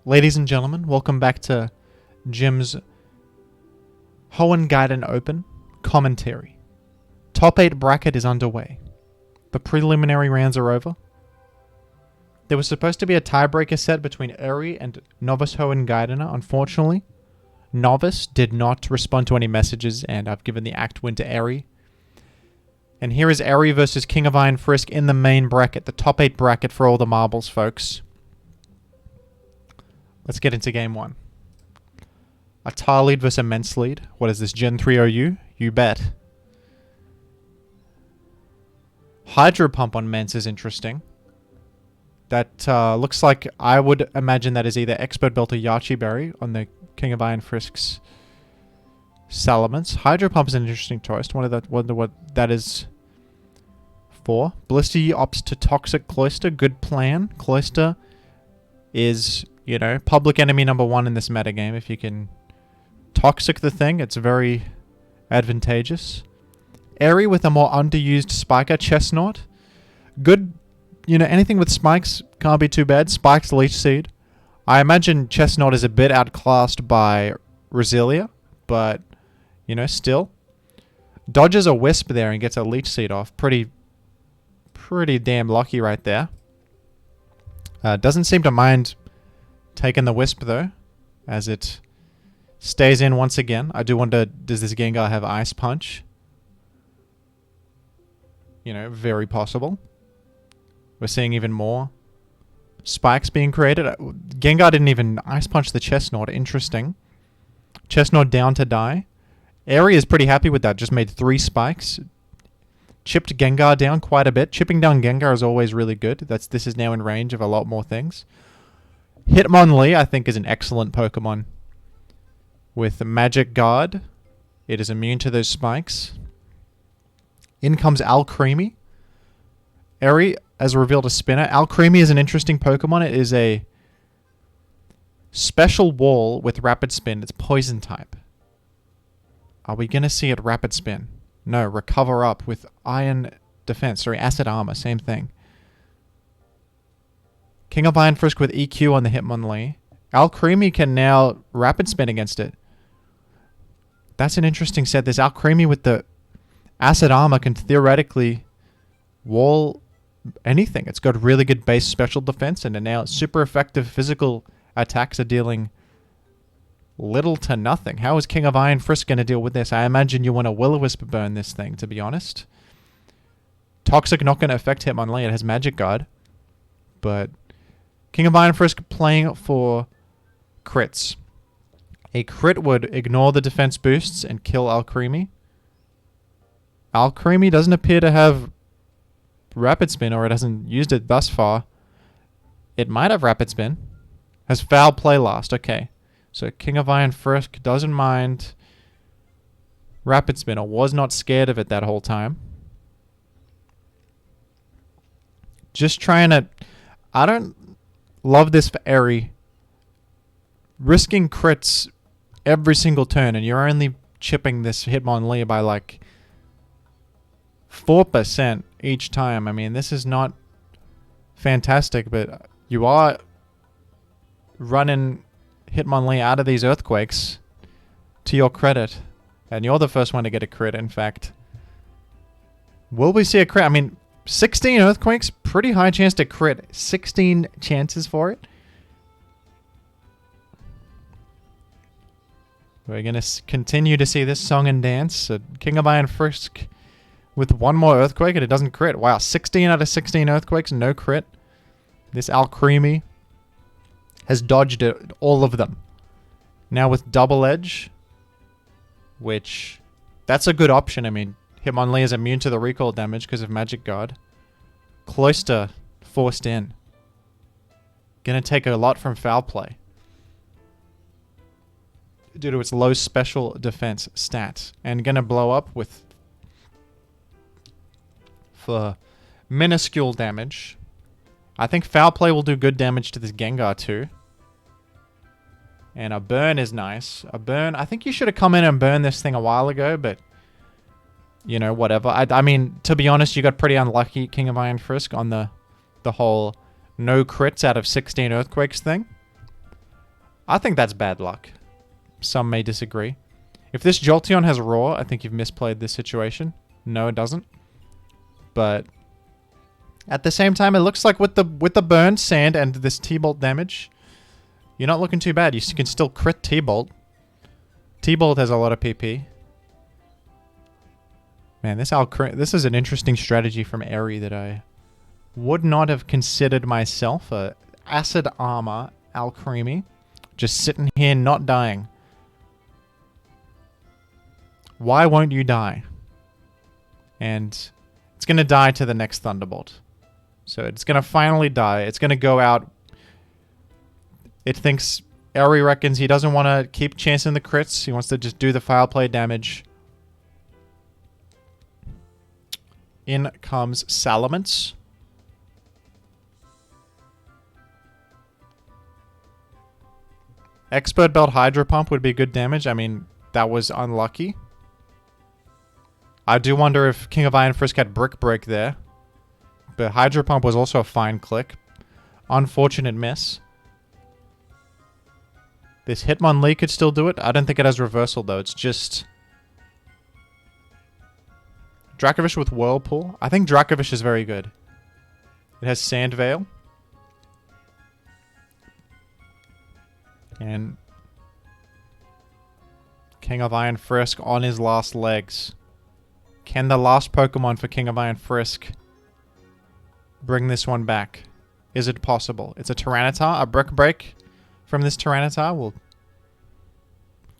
Ladies and gentlemen, welcome back to Jim's Hoenn Gaiden Open commentary. Top 8 bracket is underway. The preliminary rounds are over. There was supposed to be a tiebreaker set between Erry and Novice Hoenn Gaidener. Unfortunately, Novice did not respond to any messages, and I've given the act win to Erry. And here is Erry versus King of Iron Frisk in the main bracket, the top 8 bracket for all the marbles, folks. Let's get into game 1. A tar lead versus immense lead. What is this, Gen 3 OU? You bet. Hydro Pump on Mence is interesting. That looks like, I would imagine that is either Expert Belt or Yachi Berry on the King of Iron Frisk's Salamence. Hydro Pump is an interesting choice. Wonder what that is for. Blister opts to Toxic Cloister. Good plan. Cloister is, you know, public enemy number 1 in this metagame. If you can Toxic the thing, it's very advantageous. Erry with a more underused Spiker. Chestnut. Good, you know, anything with spikes can't be too bad. Spikes, Leech Seed. I imagine Chestnut is a bit outclassed by Roselia, but, you know, still. Dodges a Wisp there and gets a Leech Seed off. Pretty damn lucky right there. Doesn't seem to mind taking the Wisp, though, as it stays in once again. I do wonder, does this Gengar have Ice Punch? You know, very possible. We're seeing even more spikes being created. Gengar didn't even Ice Punch the Chestnut. Interesting. Chestnut down to die. Erry is pretty happy with that. Just made 3 spikes. Chipped Gengar down quite a bit. Chipping down Gengar is always really good. This is now in range of a lot more things. Hitmonlee, I think, is an excellent Pokemon. With Magic Guard, it is immune to those spikes. In comes Alcremie. Erry has revealed a spinner. Alcremie is an interesting Pokemon. It is a special wall with Rapid Spin. It's Poison type. Are we going to see it Rapid Spin? No, Recover Up with Iron Defense. Sorry, Acid Armor. Same thing. King of Iron Frisk with EQ on the Hitmonlee. Alcremie can now Rapid Spin against it. That's an interesting set. This Alcremie with the Acid Armor can theoretically wall anything. It's got really good base special defense, and now super effective physical attacks are dealing little to nothing. How is King of Iron Frisk going to deal with this? I imagine you want to Will-O-Wisp burn this thing, to be honest. Toxic not going to affect Hitmonlee. It has Magic Guard. But King of Iron Frisk playing for crits. A crit would ignore the defense boosts and kill Alcremie. Alcremie doesn't appear to have Rapid Spin, or it hasn't used it thus far. It might have Rapid Spin. Has Foul Play last. Okay. So King of Iron Frisk doesn't mind Rapid Spin, or was not scared of it that whole time. Just trying to... I don't love this for Erry. Risking crits every single turn, and you're only chipping this Hitmonlee by like 4% each time. I mean, this is not fantastic, but you are running Hitmonlee out of these earthquakes to your credit, and you're the first one to get a crit. In fact, will we see a crit? I mean, 16 earthquakes, pretty high chance to crit. 16 chances for it. We're going to continue to see this song and dance. King of Iron Frisk with one more earthquake, and it doesn't crit. Wow, 16 out of 16 earthquakes, no crit. This Alcremie has dodged all of them. Now with Double Edge, which, that's a good option. I mean, Hitmonlee is immune to the recoil damage because of Magic Guard. Cloister forced in. Gonna take a lot from Foul Play due to its low special defense stats. And gonna blow up with... for minuscule damage. I think Foul Play will do good damage to this Gengar too. And a burn is nice. A burn, I think you should have come in and burned this thing a while ago, but you know, whatever. I mean, to be honest, you got pretty unlucky, King of Iron Frisk, on the whole no crits out of 16 earthquakes thing. I think that's bad luck. Some may disagree. If this Jolteon has Roar, I think you've misplayed this situation. No, it doesn't. But at the same time, it looks like with the burn, sand, and this T-Bolt damage, you're not looking too bad. You can still crit T-Bolt. T-Bolt has a lot of PP. Man, this is an interesting strategy from Erry that I would not have considered myself. Acid Armor Alcremie. Just sitting here not dying. Why won't you die? And it's going to die to the next Thunderbolt. So it's going to finally die. It's going to go out. It thinks, Erry reckons he doesn't want to keep chancing the crits. He wants to just do the foul play damage. In comes Salamence. Expert Belt Hydro Pump would be good damage. I mean, that was unlucky. I do wonder if King of Iron Frisk had Brick Break there. But Hydro Pump was also a fine click. Unfortunate miss. This Hitmonlee could still do it. I don't think it has Reversal, though. It's just Dracovish with Whirlpool. I think Dracovish is very good. It has Sand Veil. And King of Iron Frisk on his last legs. Can the last Pokemon for King of Iron Frisk bring this one back? Is it possible? It's a Tyranitar. A Brick Break from this Tyranitar will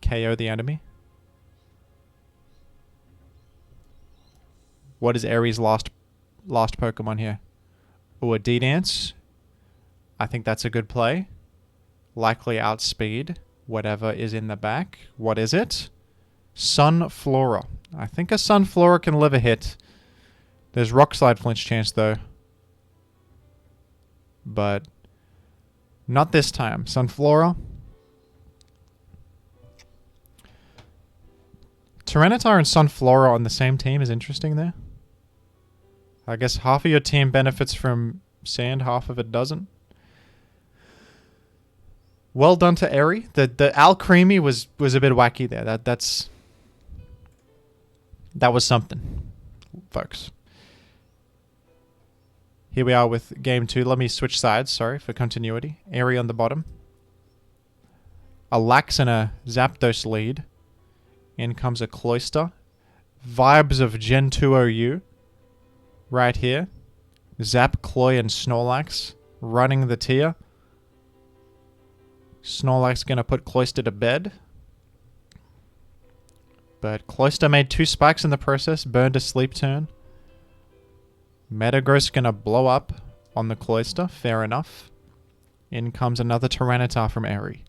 KO the enemy. What is Erry's last Pokemon here? Ooh, a D-Dance. I think that's a good play. Likely outspeed whatever is in the back. What is it? Sunflora. I think a Sunflora can live a hit. There's Rock Slide flinch chance though. But not this time. Sunflora. Tyranitar and Sunflora on the same team is interesting there. I guess half of your team benefits from sand, half of it doesn't. Well done to Erry. The Alcremie was a bit wacky there. That was something, folks. Here we are with game 2. Let me switch sides, sorry, for continuity. Erry on the bottom. A Lax and a Zapdos lead. In comes a Cloyster. Vibes of Gen 2 OU. Right here. Zap, Cloy, and Snorlax running the tier. Snorlax gonna put Cloyster to bed. But Cloyster made 2 spikes in the process. Burned a sleep turn. Metagross gonna blow up on the Cloyster. Fair enough. In comes another Tyranitar from Erry.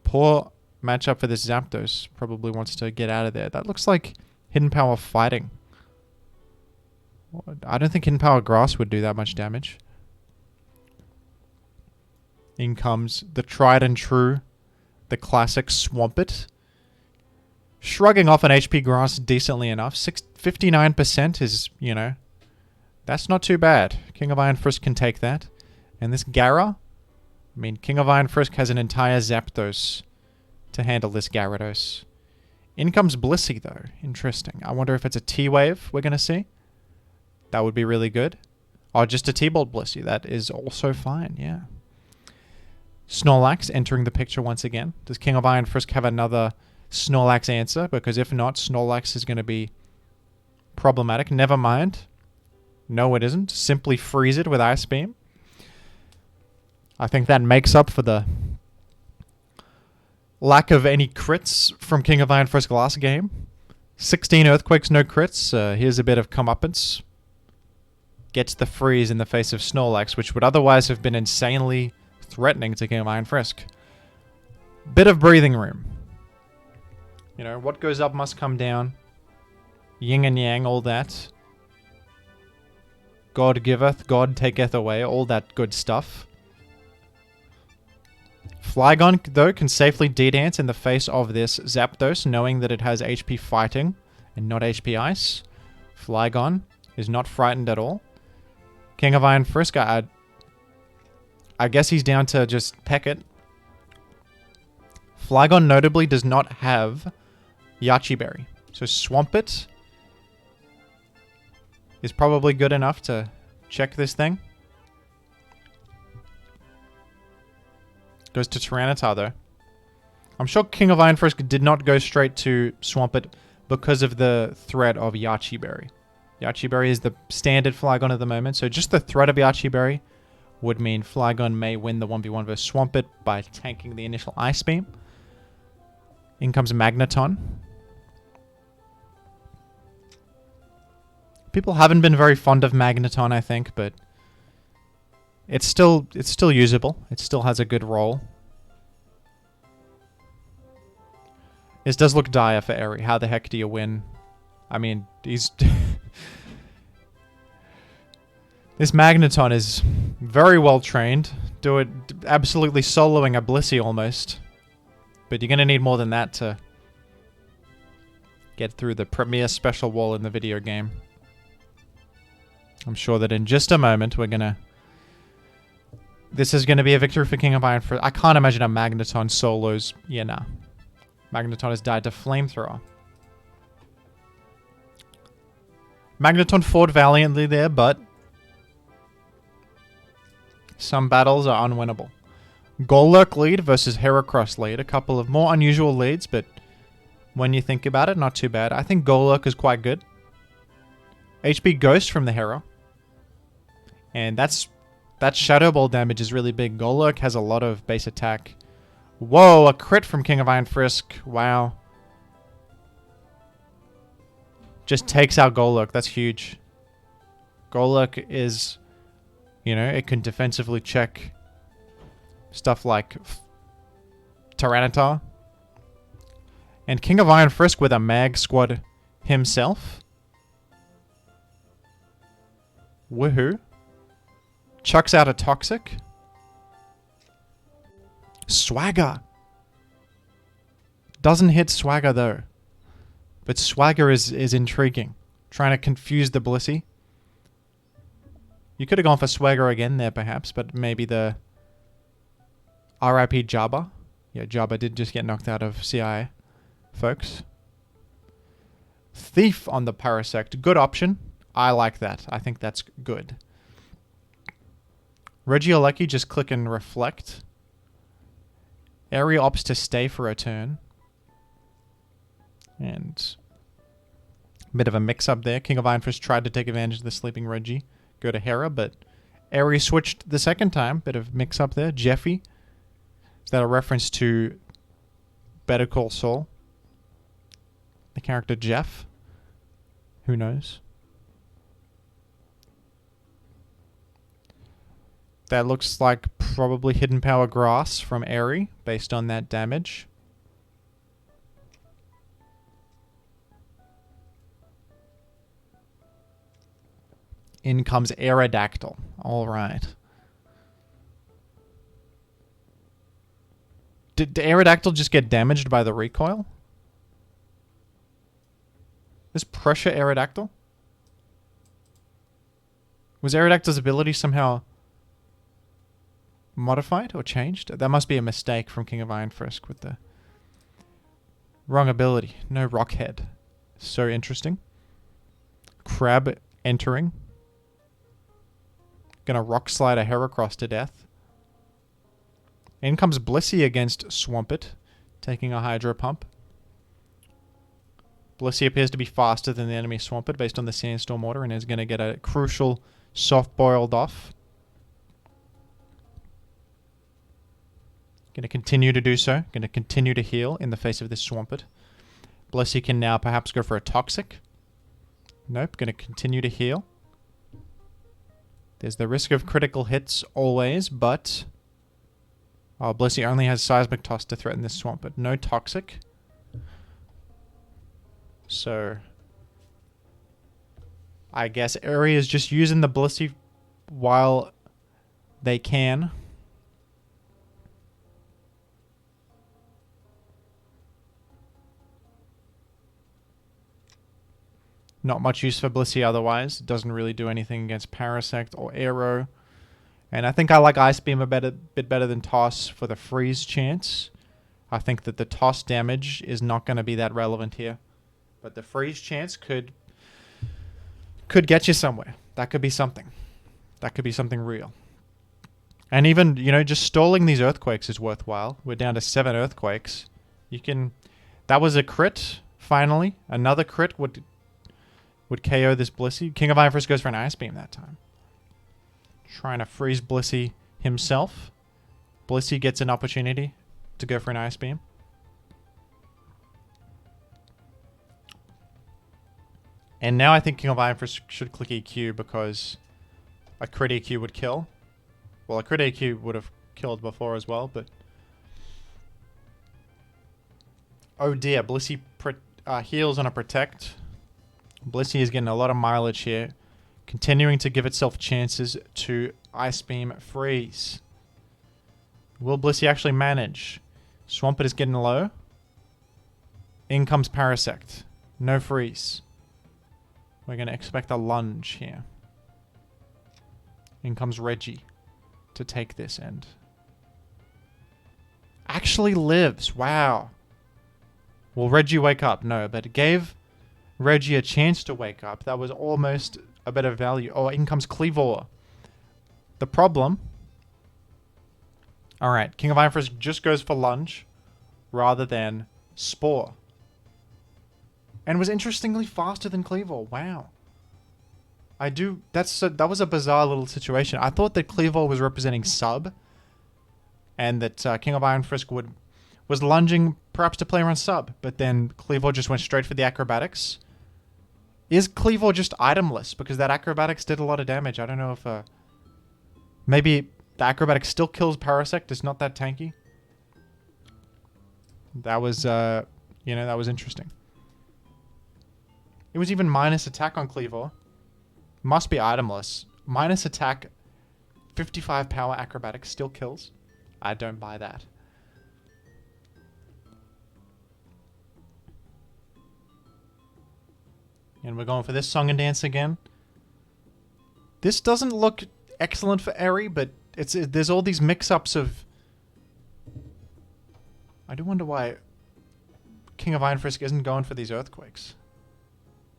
Poor matchup for this Zapdos. Probably wants to get out of there. That looks like Hidden Power fighting. I don't think Hidden Power Grass would do that much damage. In comes the tried and true, the classic Swampert. Shrugging off an HP Grass decently enough. 59% is, you know, that's not too bad. King of Iron Frisk can take that. And this Gara, I mean, King of Iron Frisk has an entire Zapdos to handle this Gyarados. In comes Blissey, though. Interesting. I wonder if it's a T-Wave we're going to see. That would be really good. Or just a T-Bolt Blissey. That is also fine, yeah. Snorlax entering the picture once again. Does King of Iron Frisk have another Snorlax answer? Because if not, Snorlax is going to be problematic. Never mind. No, it isn't. Simply freeze it with Ice Beam. I think that makes up for the lack of any crits from King of Iron Frisk last game. 16 Earthquakes, no crits. Here's a bit of comeuppance. Gets the freeze in the face of Snorlax, which would otherwise have been insanely threatening to King of Iron Frisk. Bit of breathing room. You know, what goes up must come down. Yin and yang, all that. God giveth, God taketh away, all that good stuff. Flygon, though, can safely D-Dance in the face of this Zapdos, knowing that it has HP Fighting and not HP Ice. Flygon is not frightened at all. King of Iron Frisk, I guess he's down to just peck it. Flygon notably does not have Yachi Berry. So Swampert is probably good enough to check this thing. Goes to Tyranitar though. I'm sure King of Iron Frisk did not go straight to Swampert because of the threat of Yachi Berry. Yachi Berry is the standard Flygon at the moment, so just the threat of Yachi Berry would mean Flygon may win the 1v1 versus Swampert by tanking the initial Ice Beam. In comes Magneton. People haven't been very fond of Magneton, I think, but it's still usable. It still has a good role. This does look dire for Erry. How the heck do you win? I mean, he's... This Magneton is very well trained. Do it absolutely soloing a Blissey almost. But you're going to need more than that to get through the premier special wall in the video game. I'm sure that in just a moment we're going to... This is going to be a victory for King of Iron. I can't imagine a Magneton solos. Yeah, nah. Magneton has died to Flamethrower. Magneton fought valiantly there, but some battles are unwinnable. Golurk lead versus Heracross lead. A couple of more unusual leads, but when you think about it, not too bad. I think Golurk is quite good. HP Ghost from the Hera. And that Shadow Ball damage is really big. Golurk has a lot of base attack. Whoa, a crit from King of Iron Frisk. Wow. Just takes out Golurk. That's huge. Golurk is, you know, it can defensively check stuff like Tyranitar. And King of Iron Frisk with a Mag Squad himself. Woohoo. Chucks out a Toxic. Swagger. Doesn't hit Swagger though. But Swagger is intriguing. Trying to confuse the Blissey. You could have gone for Swagger again there perhaps, but maybe the RIP Jabba. Yeah, Jabba did just get knocked out of CI, folks. Thief on the Parasect. Good option. I like that. I think that's good. Regieleki just click and reflect. Erry opts to stay for a turn. And a bit of a mix-up there. King of Iron Frisk tried to take advantage of the sleeping Reggie. Go to Hera, but Erry switched the second time. Bit of mix-up there. Jeffy. Is that a reference to Better Call Saul? The character Jeff? Who knows? That looks like probably Hidden Power Grass from Erry, based on that damage. In comes Aerodactyl. Alright. Did Aerodactyl just get damaged by the recoil? This pressure Aerodactyl? Was Aerodactyl's ability somehow modified or changed? That must be a mistake from King of Iron Frisk with the wrong ability. No Rock Head. So interesting. Crab entering. Gonna Rock Slide a Heracross to death. In comes Blissey against Swampert, taking a Hydro Pump. Blissey appears to be faster than the enemy Swampert based on the Sandstorm order and is going to get a crucial soft-boiled off. Going to continue to do so. Going to continue to heal in the face of this Swampert. Blissey can now perhaps go for a Toxic. Nope, going to continue to heal. There's the risk of critical hits always, but... Oh, Blissey only has Seismic Toss to threaten this Swampert. No Toxic. So... I guess Erry is just using the Blissey while they can. Not much use for Blissey otherwise. It doesn't really do anything against Parasect or Aero. And I think I like Ice Beam a bit better than Toss for the freeze chance. I think that the Toss damage is not going to be that relevant here. But the freeze chance could get you somewhere. That could be something. That could be something real. And even, just stalling these earthquakes is worthwhile. We're down to 7 earthquakes. You can... That was a crit, finally. Another crit would KO this Blissey. King of Iron Frisk goes for an Ice Beam that time. Trying to freeze Blissey himself. Blissey gets an opportunity to go for an Ice Beam. And now I think King of Iron Frisk should click EQ because a crit EQ would kill. Well, a crit EQ would have killed before as well, but... Oh dear, Blissey heals on a Protect. Blissey is getting a lot of mileage here. Continuing to give itself chances to Ice Beam freeze. Will Blissey actually manage? Swampert is getting low. In comes Parasect. No freeze. We're going to expect a lunge here. In comes Reggie to take this end. Actually lives. Wow. Will Reggie wake up? No, but it gave Reggie a chance to wake up. That was almost a bit of value. Oh, in comes Cleavor. The problem... Alright, King of Iron Frisk just goes for lunge rather than Spore. And was interestingly faster than Cleavor. Wow. That was a bizarre little situation. I thought that Cleavor was representing sub, and that King of Iron Frisk was lunging perhaps to play around sub, but then Cleavor just went straight for the acrobatics. Is Cleavor just itemless? Because that acrobatics did a lot of damage. I don't know if maybe the acrobatics still kills Parasect. It's not that tanky. That was that was interesting. It was even minus attack on Cleavor. Must be itemless. Minus attack, 55 power acrobatics still kills. I don't buy that. And we're going for this song and dance again. This doesn't look excellent for Erry, but there's all these mix-ups of... I do wonder why King of Iron Frisk isn't going for these earthquakes.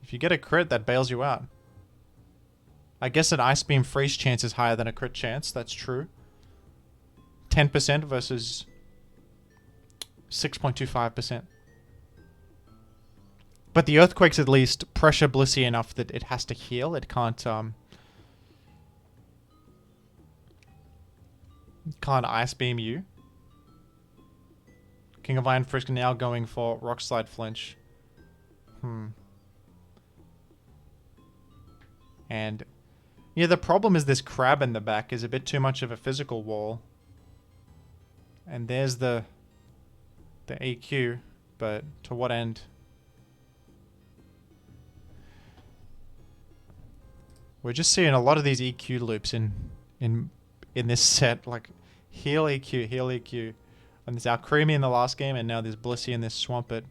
If you get a crit, that bails you out. I guess an Ice Beam freeze chance is higher than a crit chance. That's true. 10% versus 6.25%. But the earthquakes at least pressure Blissey enough that it has to heal. It can't Ice Beam you. King of Iron Frisk now going for Rock Slide Flinch. And yeah, the problem is this crab in the back is a bit too much of a physical wall. And there's the EQ, but to what end? We're just seeing a lot of these EQ loops in this set, like heal EQ. And there's Alcremie in the last game, and now there's Blissey and this Swampert.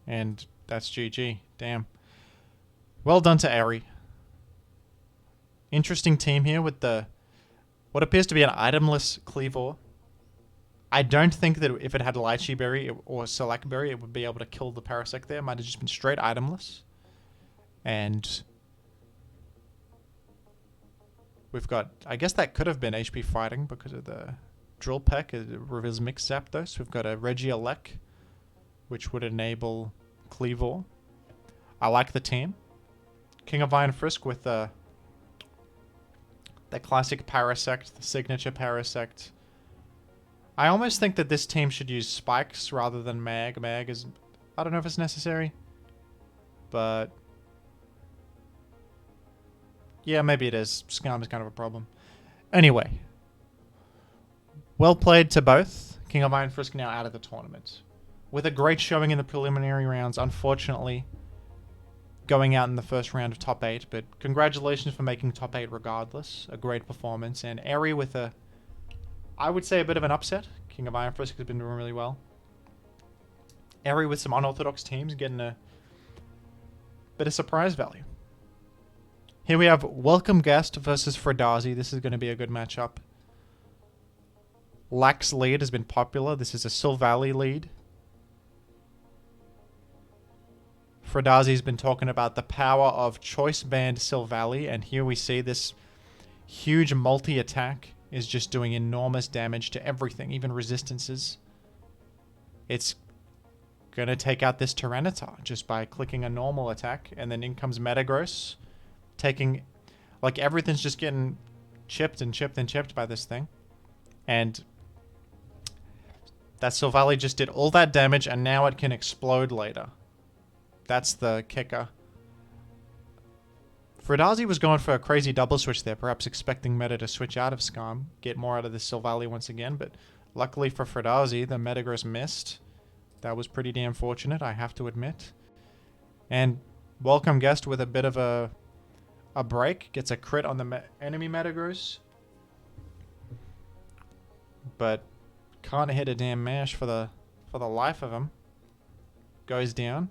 And that's GG. Damn. Well done to Erry. Interesting team here with what appears to be an itemless Cleavor. I don't think that if it had Lychee Berry or Select Berry, it would be able to kill the Parasect there. It might have just been straight itemless. And we've got... I guess that could have been HP fighting because of the Drill Peck. It reveals Mixed Zapdos. We've got a Regieleki, which would enable Cleavor. I like the team. King of Iron Frisk with the classic Parasect, the signature Parasect. I almost think that this team should use Spikes rather than Mag. Mag is... I don't know if it's necessary. But... yeah, maybe it is. Scum is kind of a problem. Anyway. Well played to both. King of Iron Frisk now out of the tournament. With a great showing in the preliminary rounds. Unfortunately, going out in the first round of top 8. But congratulations for making top 8 regardless. A great performance. And Erry with a... I would say a bit of an upset. King of Iron Frisk has been doing really well. Erry with some unorthodox teams getting Bit of surprise value. Here we have Welcome Guest versus Fruhdazi. This is going to be a good matchup. Lax lead has been popular. This is a Silvally lead. Fruhdazi's been talking about the power of choice band Silvally, and here we see this huge multi-attack is just doing enormous damage to everything, even resistances. It's going to take out this Tyranitar just by clicking a normal attack, and then in comes Metagross, taking... Like, everything's just getting chipped and chipped and chipped by this thing. And that Silvally just did all that damage, and now it can explode later. That's the kicker. Fruhdazi was going for a crazy double switch there, perhaps expecting Meta to switch out of Skarm, get more out of the Silvally once again, but luckily for Fruhdazi, the Metagross missed. That was pretty damn fortunate, I have to admit. And Welcome Guest with a bit of a break, gets a crit on the enemy Metagross, but can't hit a damn mash for the life of him. Goes down.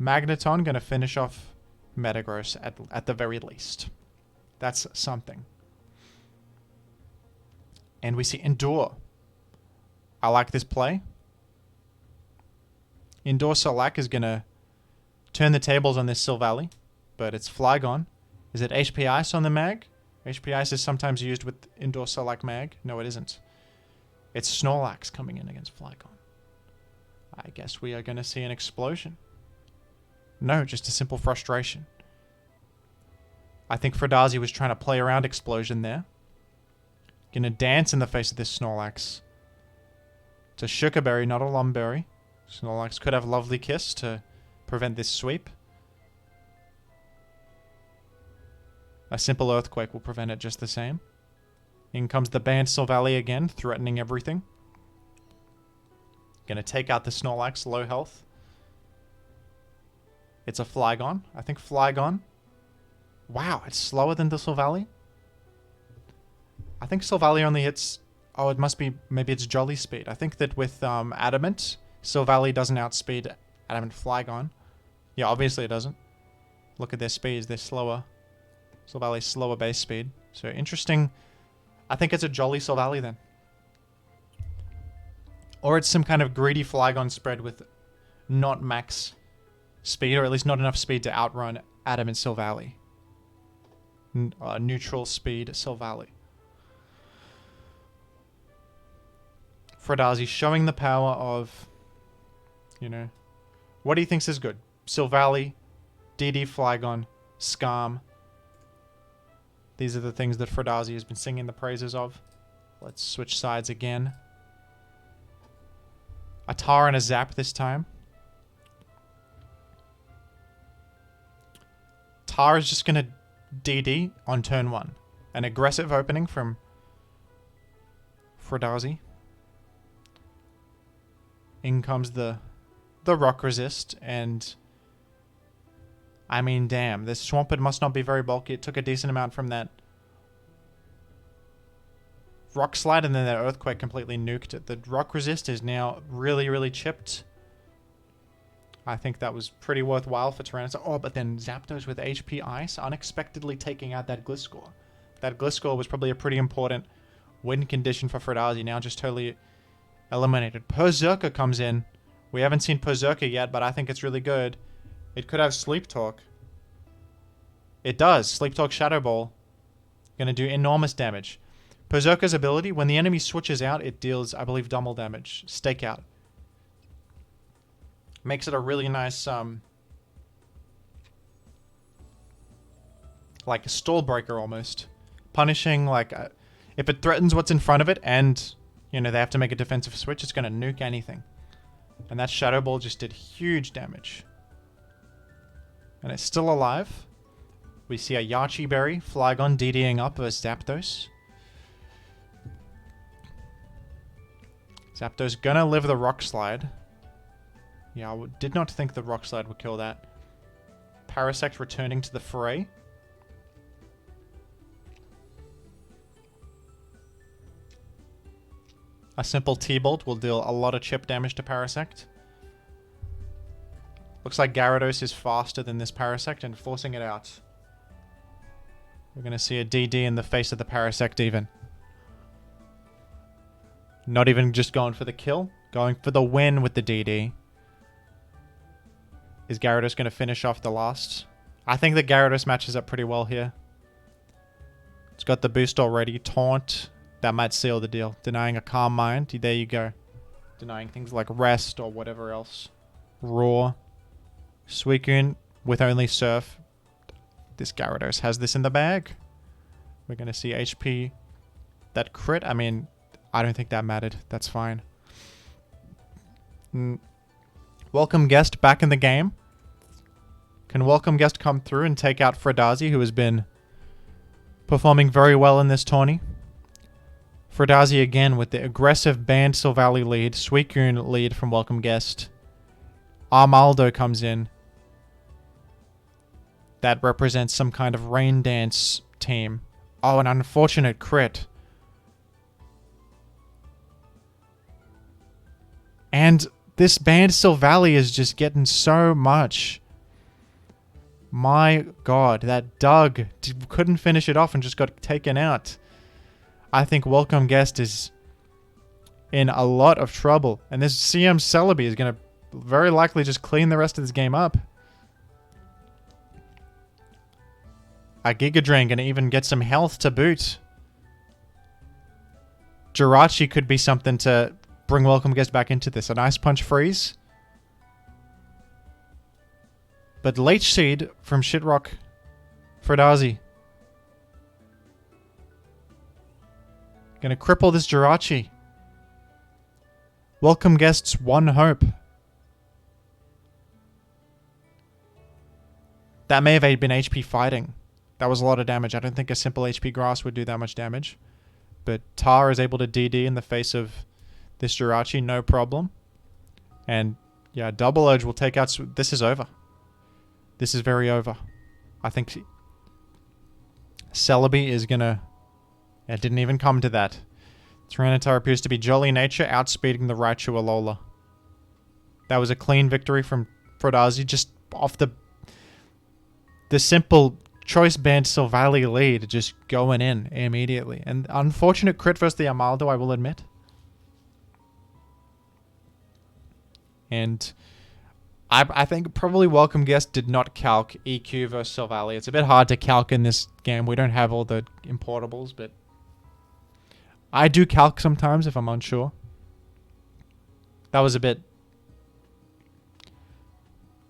Magneton gonna finish off Metagross at the very least. That's something. And we see Endure. I like this play. Endure Solak is gonna turn the tables on this Silvally, but it's Flygon. Is it HP Ice on the Mag? HP Ice is sometimes used with Endure Solak Mag. No, it isn't. It's Snorlax coming in against Flygon. I guess we are gonna see an explosion. No, just a simple frustration. I think Fruhdazi was trying to play around explosion there. Gonna dance in the face of this Snorlax. It's a Sugar Berry, not a Lumberry. Snorlax could have Lovely Kiss to prevent this sweep. A simple Earthquake will prevent it just the same. In comes the banned Silvally again, threatening everything. Gonna take out the Snorlax, low health. It's a Flygon. I think Flygon... Wow, it's slower than the Silvally? I think Silvally only hits... Oh, it must be... Maybe it's Jolly Speed. I think that with Adamant, Silvally doesn't outspeed Adamant Flygon. Yeah, obviously it doesn't. Look at their speeds. They're slower. Silvally's slower base speed. So, interesting. I think it's a Jolly Silvally then. Or it's some kind of greedy Flygon spread with not max speed, or at least not enough speed to outrun Adamant Silvally. Neutral speed Silvally. Fruhdazi showing the power of, you know, what he thinks is good. Silvally, DD Flygon, Skarm. These are the things that Fruhdazi has been singing the praises of. Let's switch sides again. A Tar and a Zap this time. Tar is just going to DD on turn 1. An aggressive opening from Fruhdazi. In comes the Rock Resist, and I mean, damn, this Swampert must not be very bulky. It took a decent amount from that Rock Slide, and then that Earthquake completely nuked it. The Rock Resist is now really, really chipped. I think that was pretty worthwhile for Tyranitar. Oh, but then Zapdos with HP Ice, unexpectedly taking out that Gliscor. That Gliscor was probably a pretty important win condition for Fruhdazi, now just totally eliminated. Berserker comes in. We haven't seen Berserker yet, but I think it's really good. It could have Sleep Talk. It does. Sleep Talk Shadow Ball. Gonna do enormous damage. Berserker's ability, when the enemy switches out, it deals, I believe, double damage. Stakeout. Makes it a really nice, like a stall breaker almost. Punishing, like, if it threatens what's in front of it and, you know, they have to make a defensive switch, it's gonna nuke anything. And that Shadow Ball just did huge damage. And it's still alive. We see a Yachi Berry, Flygon DDing up as Zapdos. Zapdos gonna live the Rock Slide. Yeah, I did not think the Rock Slide would kill that. Parasect returning to the fray. A simple T-Bolt will deal a lot of chip damage to Parasect. Looks like Gyarados is faster than this Parasect and forcing it out. We're going to see a DD in the face of the Parasect even. Not even just going for the kill. Going for the win with the DD. Is Gyarados going to finish off the last? I think the Gyarados matches up pretty well here. It's got the boost already. Taunt. That might seal the deal. Denying a Calm Mind. There you go. Denying things like Rest or whatever else. Roar. Suicune with only Surf. This Gyarados has this in the bag. We're going to see HP. That crit, I mean, I don't think that mattered. That's fine. Welcome Guest back in the game. Can Welcome Guest come through and take out Fruhdazi, who has been performing very well in this tourney? Fruhdazi again with the aggressive Band Silvally lead. Suicune lead from Welcome Guest. Armaldo comes in. That represents some kind of Rain Dance team. Oh, an unfortunate crit. And this Band Silvally is just getting so much. My god, that Doug couldn't finish it off and just got taken out. I think Welcome Guest is in a lot of trouble. And this CM Celebi is going to very likely just clean the rest of this game up. A Giga Drain going to even get some health to boot. Jirachi could be something to bring Welcome Guest back into this. An Ice Punch freeze. But Leech Seed from Shitrock Fruhdazi. Gonna cripple this Jirachi. Welcome Guest's one hope. That may have been HP fighting. That was a lot of damage. I don't think a simple HP Grass would do that much damage. But Tar is able to DD in the face of this Jirachi, no problem. And yeah, Double Edge will take out... This is over. This is very over. I think Celebi is gonna... It didn't even come to that. Tyranitar appears to be Jolly Nature, outspeeding the Raichu Alola. That was a clean victory from Fruhdazi, just off the simple Choice Band Silvally lead, just going in immediately. And unfortunate crit versus the Armaldo, I will admit. And I think probably Welcome Guest did not calc EQ versus Silvally. It's a bit hard to calc in this game. We don't have all the importables, but I do calc sometimes if I'm unsure. That was a bit...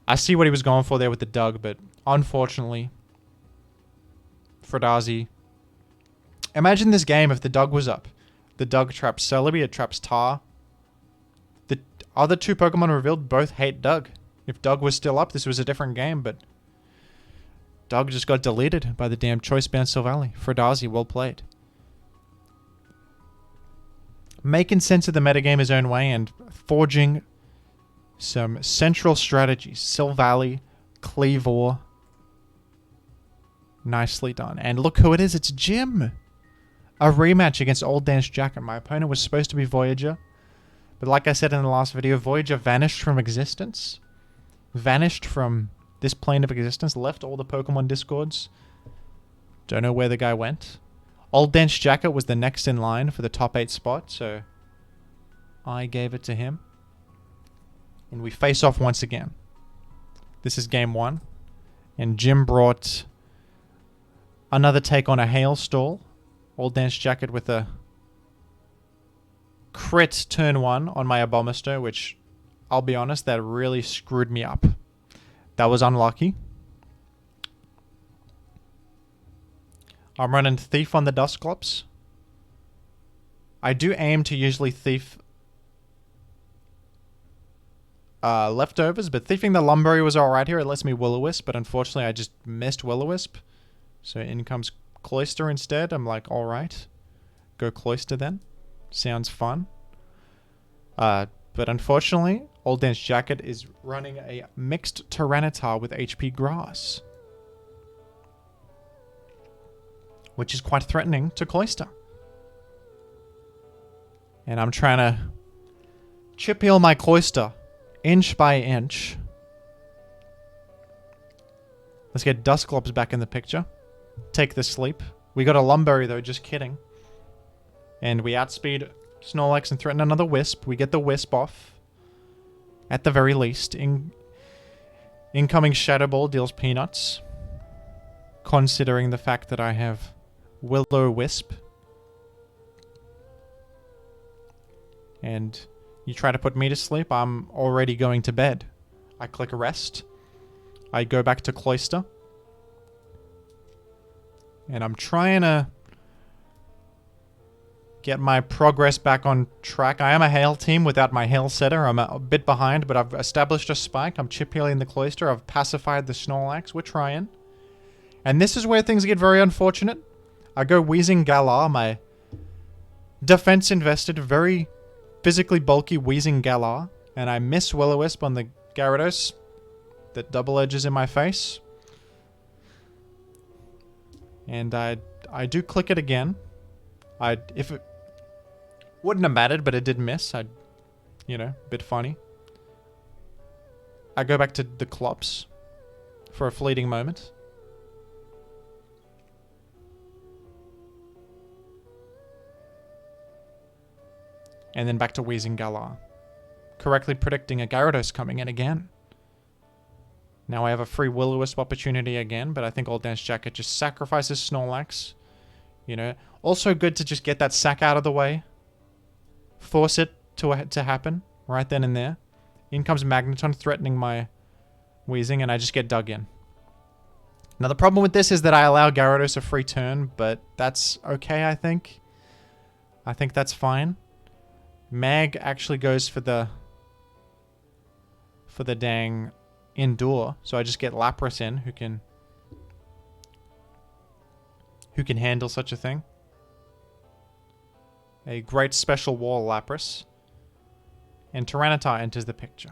I see what he was going for there with the Doug, but unfortunately, Fruhdazi... Imagine this game if the Doug was up. The Doug traps Celebi, it traps Tar. The other two Pokemon revealed both hate Doug. If Doug was still up, this was a different game, but Doug just got deleted by the damn Choice Band Silvally. Fruhdazi, well played. Making sense of the metagame his own way and forging some central strategies. Silvally, Cleavor. Nicely done. And look who it is, it's Jim! A rematch against Old Dance Jacket. My opponent was supposed to be Voyager, but like I said in the last video, Voyager vanished from existence. Vanished from this plane of existence, left all the Pokemon Discords. Don't know where the guy went. Old Dance Jacket was the next in line for the top 8 spot, so I gave it to him. And we face off once again. This is game 1. And Jim brought another take on a Hailstall. Old Dance Jacket with a crit turn 1 on my Abomisto, which... I'll be honest, that really screwed me up. That was unlucky. I'm running Thief on the Dusclops. I do aim to usually Thief leftovers, but Thiefing the Lumberry was alright here. It lets me Will-O-Wisp, but unfortunately I just missed Will-O-Wisp. So in comes Cloyster instead. I'm like, alright. Go Cloyster then. Sounds fun. But unfortunately, Old Dance Jacket is running a mixed Tyranitar with HP Grass, which is quite threatening to Cloyster. And I'm trying to chip heal my Cloyster inch by inch. Let's get Dusclops back in the picture. Take the sleep. We got a Lumberry though, just kidding. And we outspeed Snorlax and threaten another Wisp. We get the Wisp off. At the very least. Incoming Shadow Ball deals peanuts. Considering the fact that I have Will-O-Wisp. And you try to put me to sleep, I'm already going to bed. I click rest. I go back to Cloyster. And I'm trying to get my progress back on track. I am a Hail team without my Hail setter. I'm a bit behind, but I've established a spike. I'm chip healing the Cloyster. I've pacified the Snorlax. We're trying. And this is where things get very unfortunate. I go Wheezing Galar, my defense invested, very physically bulky Wheezing Galar. And I miss Will-O-Wisp on the Gyarados that double edges in my face. And I do click it again. If it wouldn't have mattered, but it did miss. You know, a bit funny. I go back to the Clops for a fleeting moment. And then back to Wheezing Galar. Correctly predicting a Gyarados coming in again. Now I have a free Will-O-Wisp opportunity again, but I think Old Dance Jacket just sacrifices Snorlax. You know, also good to just get that sack out of the way. Force it to happen right then and there. In comes Magneton threatening my Wheezing, and I just get dug in. Now the problem with this is that I allow Gyarados a free turn, but that's okay, I think. I think that's fine. Mag actually goes for the dang Endure, so I just get Lapras in, who can handle such a thing. A great special wall Lapras. And Tyranitar enters the picture.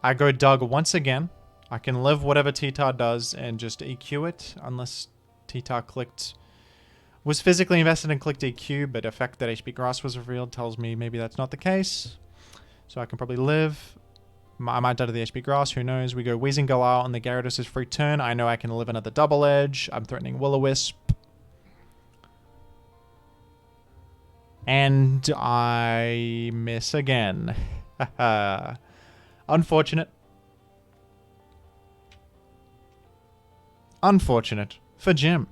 I go Dug once again. I can live whatever T-Tar does and just EQ it, unless T-Tar was physically invested and clicked EQ, but the fact that HP Grass was revealed tells me maybe that's not the case. So I can probably live. I might die to the HP Grass, who knows. We go Wheezing Galar on the Gyarados' free turn. I know I can live another Double Edge. I'm threatening Will-O-Wisp. And I miss again. Unfortunate. Unfortunate. For Jim.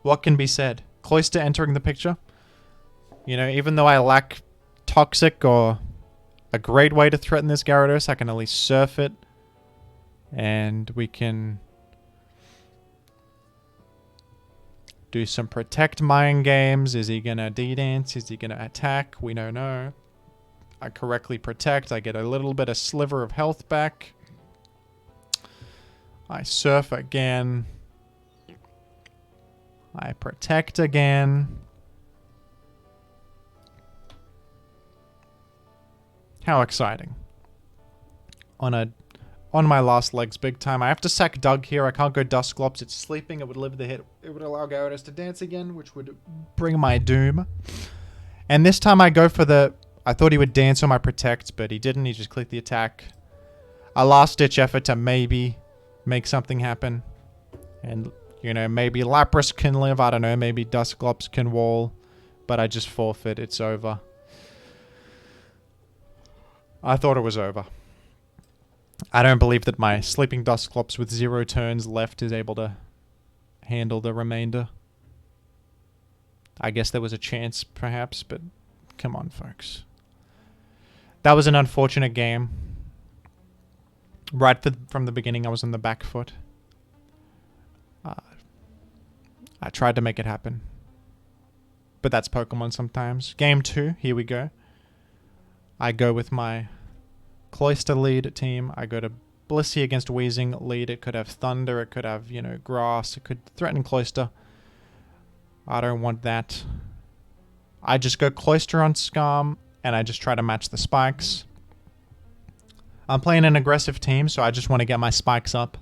What can be said? Cloyster entering the picture. You know, even though I lack Toxic or a great way to threaten this Gyarados, I can at least surf it. And we can do some protect mind games. Is he gonna D-dance? Is he gonna attack? We don't know. I correctly protect. I get a little bit of sliver of health back. I surf again. I protect again. How exciting. On my last legs big time. I have to sack Doug here. I can't go Dusclops. It's sleeping. It would live the hit. It would allow Gyarados to dance again, which would bring my doom. And this time I go for the... I thought he would dance on my protect, but he didn't. He just clicked the attack. A last-ditch effort to maybe make something happen. And, you know, maybe Lapras can live. I don't know. Maybe Dusclops can wall. But I just forfeit. It's over. I thought it was over. I don't believe that my sleeping Dusclops with 0 turns left is able to handle the remainder. I guess there was a chance, perhaps, but come on, folks. That was an unfortunate game. Right from the beginning, I was on the back foot. I tried to make it happen. But that's Pokemon sometimes. Game 2, here we go. I go with my Cloyster lead team. I go to Blissey against Wheezing lead. It could have Thunder. It could have, you know, Grass. It could threaten Cloyster. I don't want that. I just go Cloyster on Scarm, and I just try to match the spikes. I'm playing an aggressive team, so I just want to get my spikes up.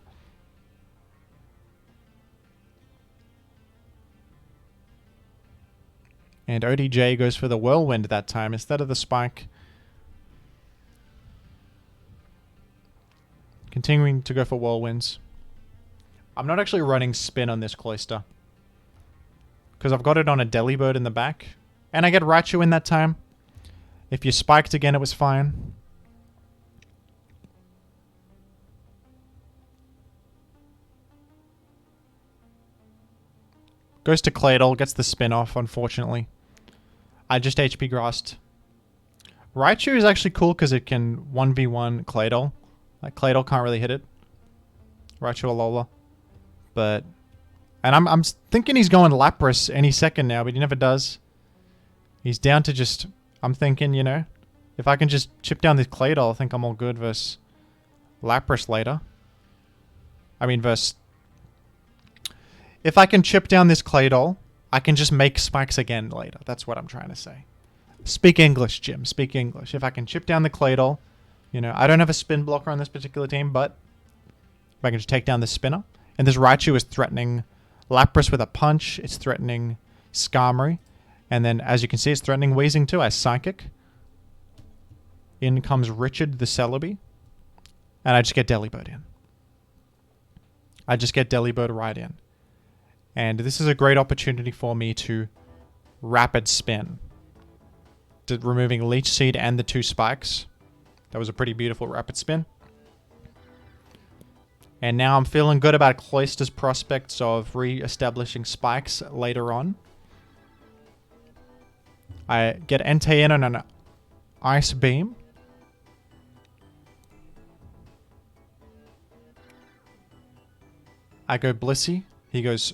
And ODJ goes for the Whirlwind that time instead of the spike. Continuing to go for Whirlwinds. I'm not actually running spin on this Cloister. Because I've got it on a Delibird in the back. And I get Raichu in that time. If you spiked again, it was fine. Goes to Claydol, gets the spin off, unfortunately. I just HP grassed. Raichu is actually cool because it can 1v1 Claydol. Like, Claydol can't really hit it. Raichu Alola. But... And I'm thinking he's going Lapras any second now, but he never does. He's down to just... I'm thinking, you know, if I can just chip down this Claydol, I think I'm all good versus Lapras later. I mean, versus... If I can chip down this Claydol, I can just make spikes again later. That's what I'm trying to say. Speak English, Jim. Speak English. If I can chip down the Claydol, you know, I don't have a spin blocker on this particular team, but if I can just take down the spinner. And this Raichu is threatening Lapras with a punch. It's threatening Skarmory. And then, as you can see, it's threatening Weezing too. I Psychic. In comes Richard the Celebi. And I just get Delibird in. I just get Delibird right in. And this is a great opportunity for me to rapid spin. Removing Leech Seed and the 2 spikes. That was a pretty beautiful rapid spin. And now I'm feeling good about Cloister's prospects of re-establishing spikes later on. I get Entei in on an Ice Beam. I go Blissey. He goes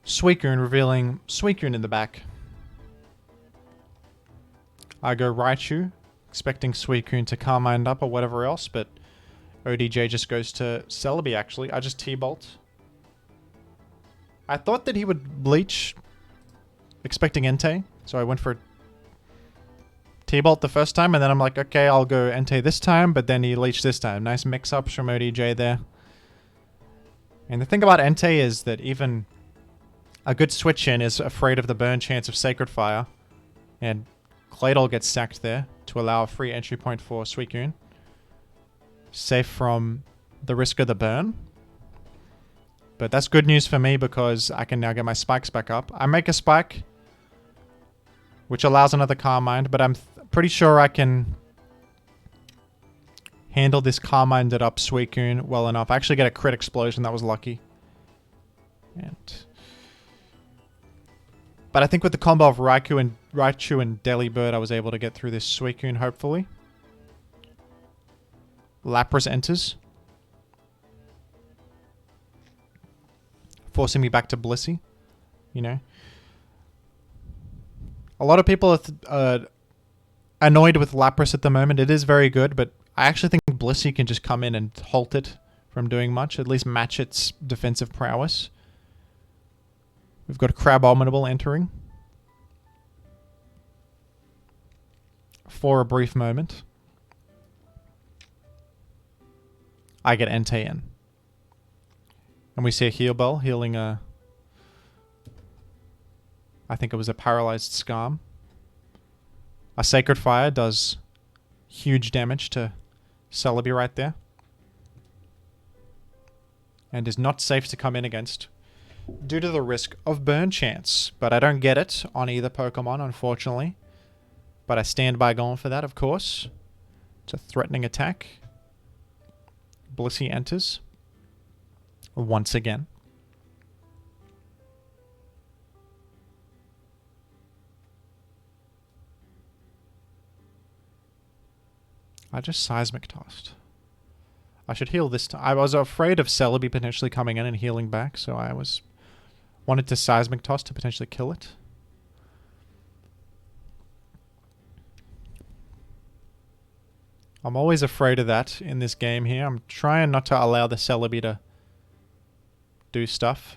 Suicune, revealing Suicune in the back. I go Raichu, expecting Suicune to Carmine up or whatever else, but ODJ just goes to Celebi, actually. I just T-Bolt. I thought that he would Bleach, expecting Entei, so I went for T-Bolt the first time, and then I'm like, okay, I'll go Entei this time, but then he Leech this time. Nice mix-ups from ODJ there. And the thing about Entei is that even a good switch-in is afraid of the burn chance of Sacred Fire, and Claydol gets sacked there to allow a free entry point for Suicune. Safe from the risk of the burn. But that's good news for me because I can now get my spikes back up. I make a spike, which allows another Carmine, but I'm pretty sure I can handle this Carmined up Suicune well enough. I actually get a crit explosion. That was lucky. But I think with the combo of Raichu and Delibird, I was able to get through this Suicune, hopefully. Lapras enters. Forcing me back to Blissey. You know. A lot of people are annoyed with Lapras at the moment. It is very good, but I actually think Blissey can just come in and halt it from doing much. At least match its defensive prowess. We've got Crabominable entering. For a brief moment. I get Entei in. And we see a Heal Bell healing a... I think it was a paralyzed Skarm. A Sacred Fire does huge damage to Celebi right there. And is not safe to come in against due to the risk of burn chance. But I don't get it on either Pokemon, unfortunately. But I stand by going for that, of course. It's a threatening attack. Blissey enters. Once again. I just Seismic Tossed. I should heal this time. I was afraid of Celebi potentially coming in and healing back, so I wanted to Seismic Toss to potentially kill it. I'm always afraid of that in this game here. I'm trying not to allow the Celebi to do stuff.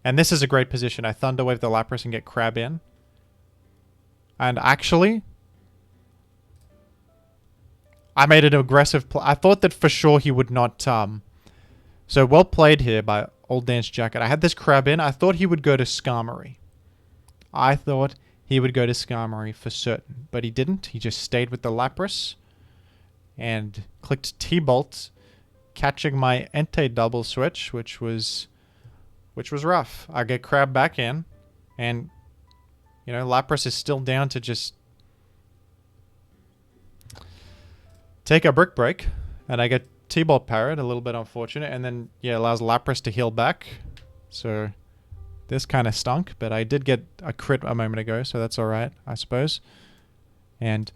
And this is a great position. I Thunder Wave the Lapras and get Crab in. And actually, I made an aggressive play. I thought that for sure he would not... So well played here by Old Dance Jacket. I had this Crab in. I thought he would go to Skarmory. I thought he would go to Skarmory for certain. But he didn't. He just stayed with the Lapras. And clicked T-Bolt catching my Entei double switch, which was rough. I get Crab back in, and you know, Lapras is still down to just take a Brick Break, and I get T-Ball parried, a little bit unfortunate, and then yeah, allows Lapras to heal back. So this kind of stunk, but I did get a crit a moment ago, so that's alright, I suppose. And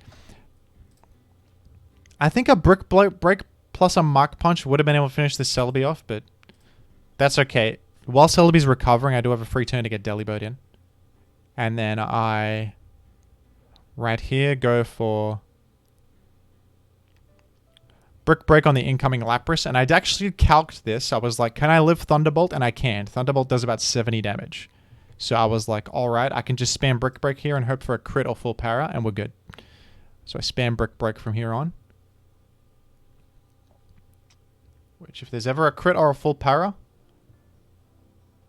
I think a Brick Break plus a Mach Punch would have been able to finish this Celebi off, but that's okay. While Celebi's recovering, I do have a free turn to get Delibird in. And then I, right here, go for Brick Break on the incoming Lapras. And I'd actually calced this. I was like, can I live Thunderbolt? And I can. Thunderbolt does about 70 damage. So I was like, alright, I can just spam Brick Break here and hope for a crit or full para, and we're good. So I spam Brick Break from here on. Which, if there's ever a crit or a full para,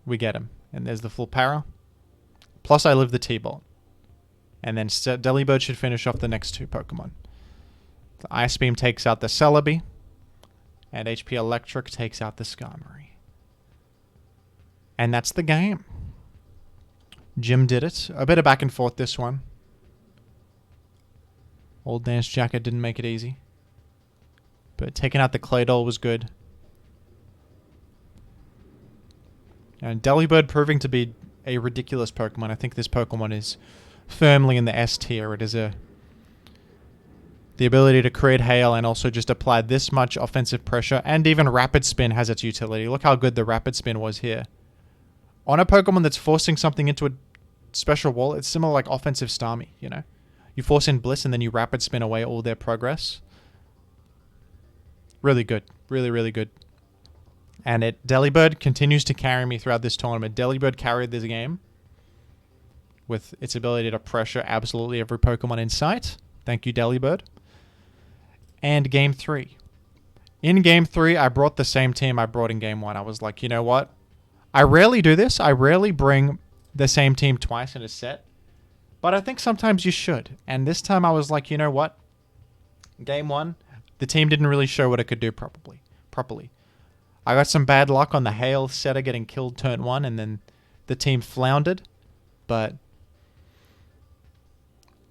we get him. And there's the full para. Plus I live the T-Bolt. And then Delibird should finish off the next two Pokemon. The Ice Beam takes out the Celebi. And HP Electric takes out the Skarmory. And that's the game. Jim did it. A bit of back and forth this one. Old Dance Jacket didn't make it easy. But taking out the Claydol was good. And Delibird proving to be a ridiculous Pokemon. I think this Pokemon is firmly in the S tier. It is the ability to create hail and also just apply this much offensive pressure. And even Rapid Spin has its utility. Look how good the Rapid Spin was here. On a Pokemon that's forcing something into a special wall, it's similar like offensive Starmie, you know? You force in Bliss and then you Rapid Spin away all their progress. Really good. Really, really good. And Delibird continues to carry me throughout this tournament. Delibird carried this game with its ability to pressure absolutely every Pokemon in sight. Thank you, Delibird. And Game 3. In Game 3, I brought the same team I brought in Game 1. I was like, you know what? I rarely do this. I rarely bring the same team twice in a set. But I think sometimes you should. And this time I was like, you know what? Game 1, the team didn't really show what it could do properly. I got some bad luck on the Hail setter getting killed turn 1, and then the team floundered. But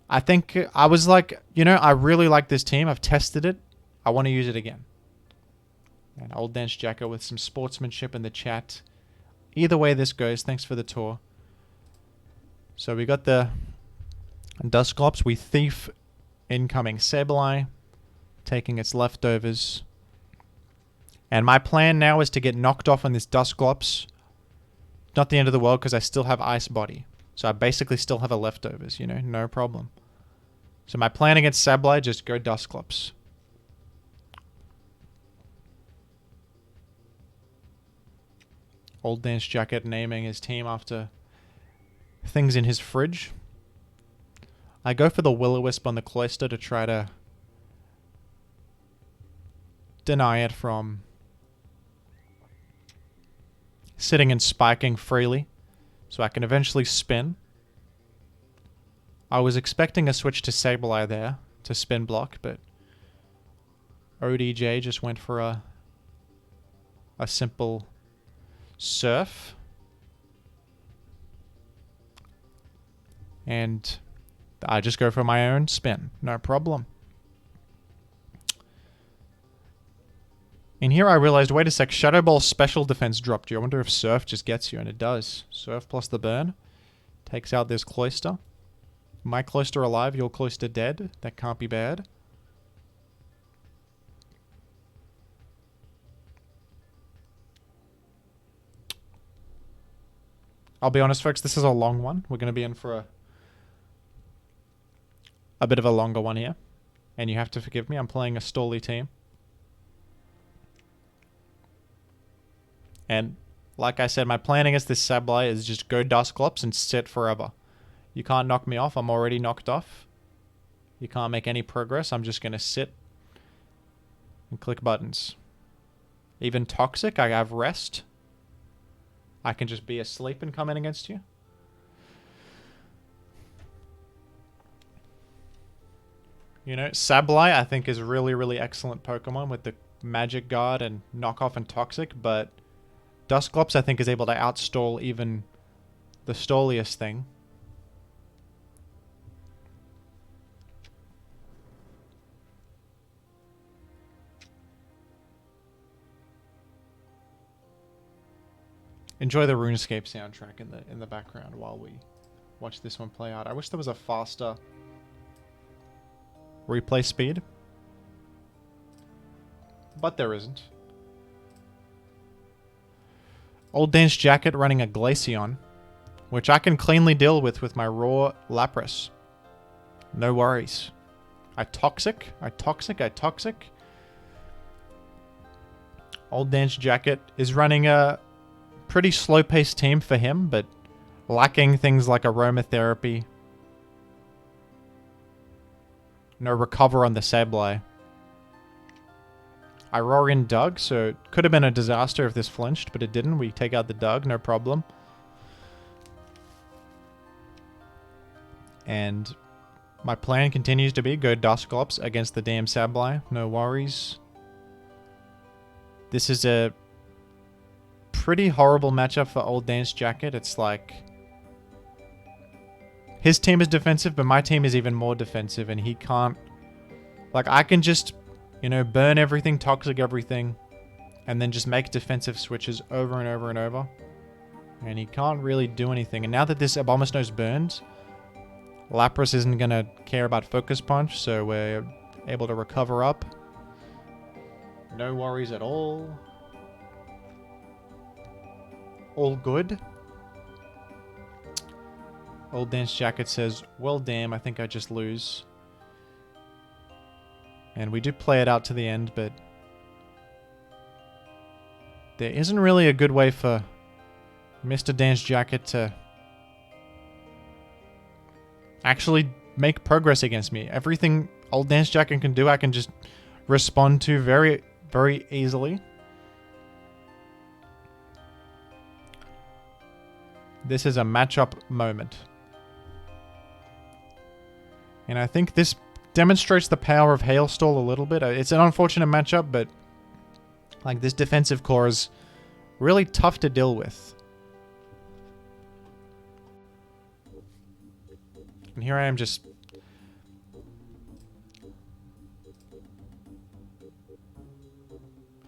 I think I was like, you know, I really like this team. I've tested it. I want to use it again. And Old Dance Jacker with some sportsmanship in the chat. Either way this goes, thanks for the tour. So we got the Dusclops. We thief incoming Sableye, taking its leftovers. And my plan now is to get knocked off on this Dusclops. Not the end of the world because I still have Ice Body. So I basically still have a leftovers, you know, no problem. So my plan against Sableye, just go Dusclops. Old Dance Jacket naming his team after things in his fridge. I go for the Will-O-Wisp on the Cloyster to try to deny it from sitting and spiking freely, so I can eventually spin. I was expecting a switch to Sableye there to spin block, but ODJ just went for a simple Surf. And I just go for my own spin, no problem. In here I realized, wait a sec, Shadow Ball special defense dropped you. I wonder if Surf just gets you, and it does. Surf plus the burn takes out this Cloyster. My Cloyster alive, your Cloyster dead. That can't be bad. I'll be honest, folks, this is a long one. We're going to be in for a bit of a longer one here. And you have to forgive me, I'm playing a Stoli team. And like I said, my plan against this Sableye is just go Dusclops and sit forever. You can't knock me off. I'm already knocked off. You can't make any progress. I'm just going to sit and click buttons. Even Toxic, I have Rest. I can just be asleep and come in against you. You know, Sableye I think is really, really excellent Pokemon with the Magic Guard and Knockoff and Toxic, but Dusclops I think is able to outstall even the stalliest thing. Enjoy the RuneScape soundtrack in the background while we watch this one play out. I wish there was a faster replay speed, but there isn't. Old Dane's Jacket running a Glaceon, which I can cleanly deal with my raw Lapras. No worries. I toxic. Old Dane's Jacket is running a pretty slow-paced team for him, but lacking things like aromatherapy. No recover on the Sableye. I roar in Doug, so it could have been a disaster if this flinched, but it didn't. We take out the Doug, no problem. And my plan continues to be go Dusclops against the damn Sableye. No worries. This is a pretty horrible matchup for Old Dane's Jacket. It's like his team is defensive, but my team is even more defensive, and he can't... Like, I can just, you know, burn everything, toxic everything, and then just make defensive switches over and over and over. And he can't really do anything. And now that this Abomasnow's burned, Lapras isn't going to care about Focus Punch, so we're able to recover up. No worries at all. All good. Old Dane's Jacket says, well damn, I think I just lose. And we do play it out to the end, but there isn't really a good way for Mr. Dane's Jacket to actually make progress against me. Everything Old Dane's Jacket can do, I can just respond to very, very easily. This is a matchup moment. And I think this demonstrates the power of Hailstall a little bit. It's an unfortunate matchup, but like this defensive core is really tough to deal with. And here I am just...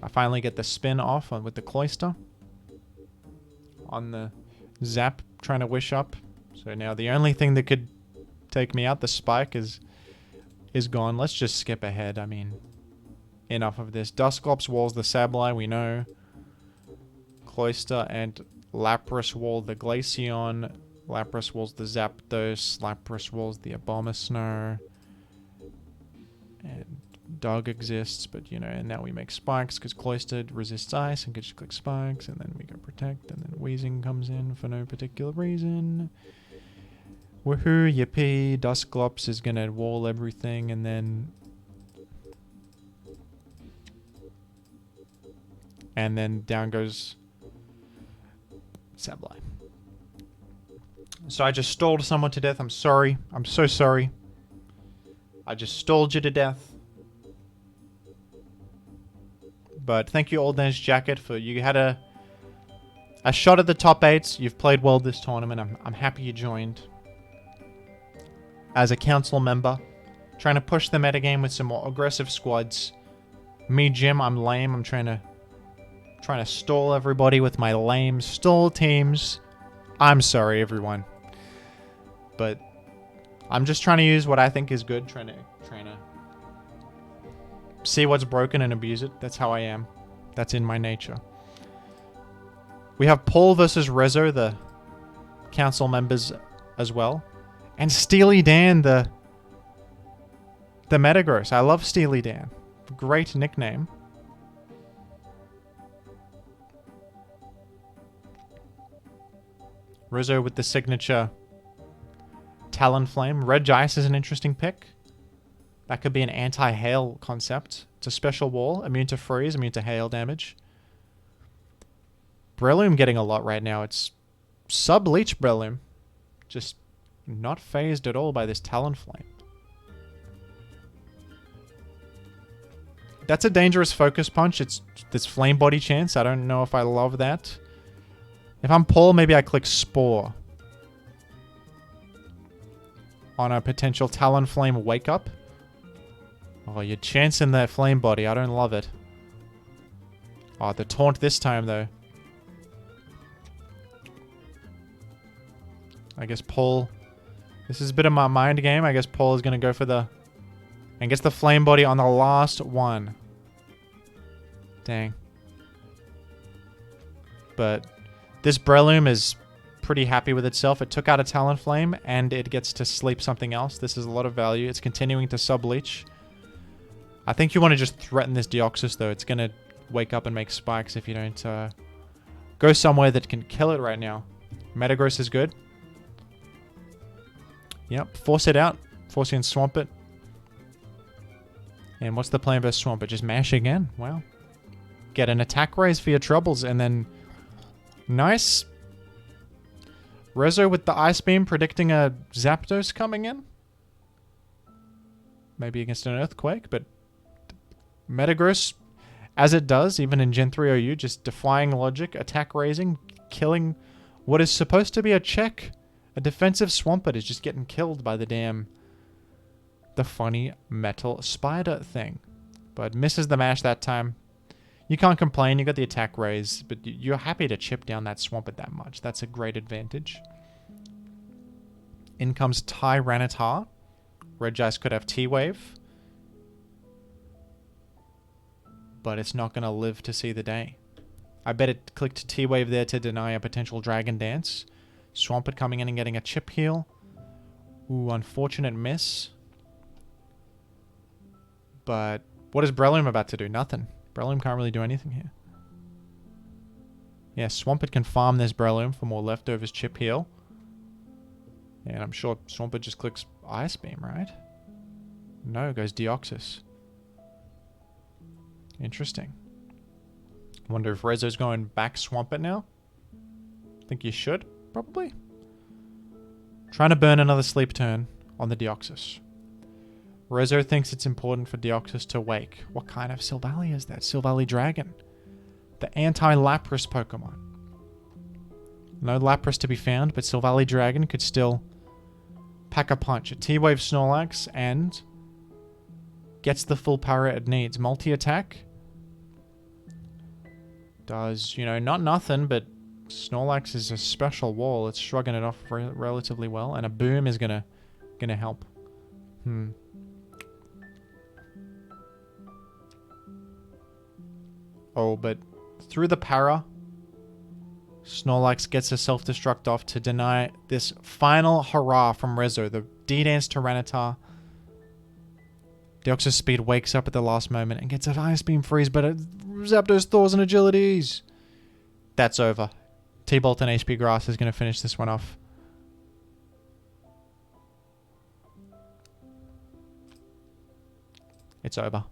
I finally get the spin off with the Cloyster on the Zap, trying to wish up. So now the only thing that could take me out, the Spike, is gone. Let's just skip ahead. I mean, enough of this. Dusclops walls the Sableye, we know. Cloyster and Lapras wall the Glaceon. Lapras walls the Zapdos. Lapras walls the Abomasnow. And Dog exists, but you know, and now we make Spikes because Cloyster resists ice and can just click Spikes, and then we go Protect, and then Wheezing comes in for no particular reason. Woohoo, yippee, Dusclops is gonna wall everything, and then down goes Sableye. So I just stalled someone to death. I'm sorry. I'm so sorry. I just stalled you to death. But thank you, Old Dane's Jacket, for you had a shot at the top 8s. You've played well this tournament. I'm happy you joined. As a council member, trying to push the metagame with some more aggressive squads. Me, Jim, I'm lame. I'm trying to stall everybody with my lame stall teams. I'm sorry, everyone. But I'm just trying to use what I think is good. Trying to see what's broken and abuse it. That's how I am. That's in my nature. We have Paul versus Rezzo, the council members as well. And Steely Dan, the Metagross. I love Steely Dan. Great nickname. Rezzo with the signature Talonflame. Regice is an interesting pick. That could be an anti-hail concept. It's a special wall. Immune to freeze, immune to hail damage. Breloom getting a lot right now. It's sub-leech Breloom. Just not phased at all by this Talonflame. That's a dangerous focus punch. It's this flame body chance. I don't know if I love that. If I'm Paul, maybe I click Spore on a potential Talonflame wake up. Oh, you're chancing that flame body. I don't love it. Oh, the taunt this time, though. I guess Paul... This is a bit of my mind game. I guess Paul is going to go for the... And gets the flame body on the last one. Dang. But this Breloom is pretty happy with itself. It took out a Talonflame, and it gets to sleep something else. This is a lot of value. It's continuing to sub-leech. I think you want to just threaten this Deoxys, though. It's going to wake up and make spikes if you don't go somewhere that can kill it right now. Metagross is good. Yep, force it out. Force it and swamp it. And what's the plan versus swamp it? Just mash again. Wow. Get an attack raise for your troubles, and then... Nice. Rezzo with the Ice Beam predicting a Zapdos coming in. Maybe against an Earthquake, but... Metagross, as it does, even in Gen 3 OU, just defying logic, attack raising, killing what is supposed to be a check. A defensive Swampert is just getting killed by the damn... The funny metal spider thing. But misses the mash that time. You can't complain, you got the attack raise, but you're happy to chip down that Swampert that much. That's a great advantage. In comes Tyranitar. Regice could have T-Wave. But it's not going to live to see the day. I bet it clicked T-Wave there to deny a potential Dragon Dance. Swampert coming in and getting a chip heal. Ooh, unfortunate miss. But what is Breloom about to do? Nothing. Breloom can't really do anything here. Yeah, Swampert can farm this Breloom for more leftovers chip heal. And I'm sure Swampert just clicks Ice Beam, right? No, it goes Deoxys. Interesting. Wonder if Rezzo's going back Swampert now? Think you should, probably. Trying to burn another sleep turn on the Deoxys. Rezzo thinks it's important for Deoxys to wake. What kind of Silvally is that? Silvally Dragon. The anti-Lapras Pokemon. No Lapras to be found, but Silvally Dragon could still pack a punch. A T-Wave Snorlax and gets the full power it needs. Multi-attack. Does, you know, not nothing, but Snorlax is a special wall. It's shrugging it off relatively well. And a Boom is gonna help. Oh, but through the para, Snorlax gets a self-destruct off to deny this final hurrah from Rezzo. The D-Dance Tyranitar. Deoxys Speed wakes up at the last moment and gets an Ice Beam freeze, but Zapdos thaws and agilities. That's over. T-Bolt and HP Grass is going to finish this one off. It's over.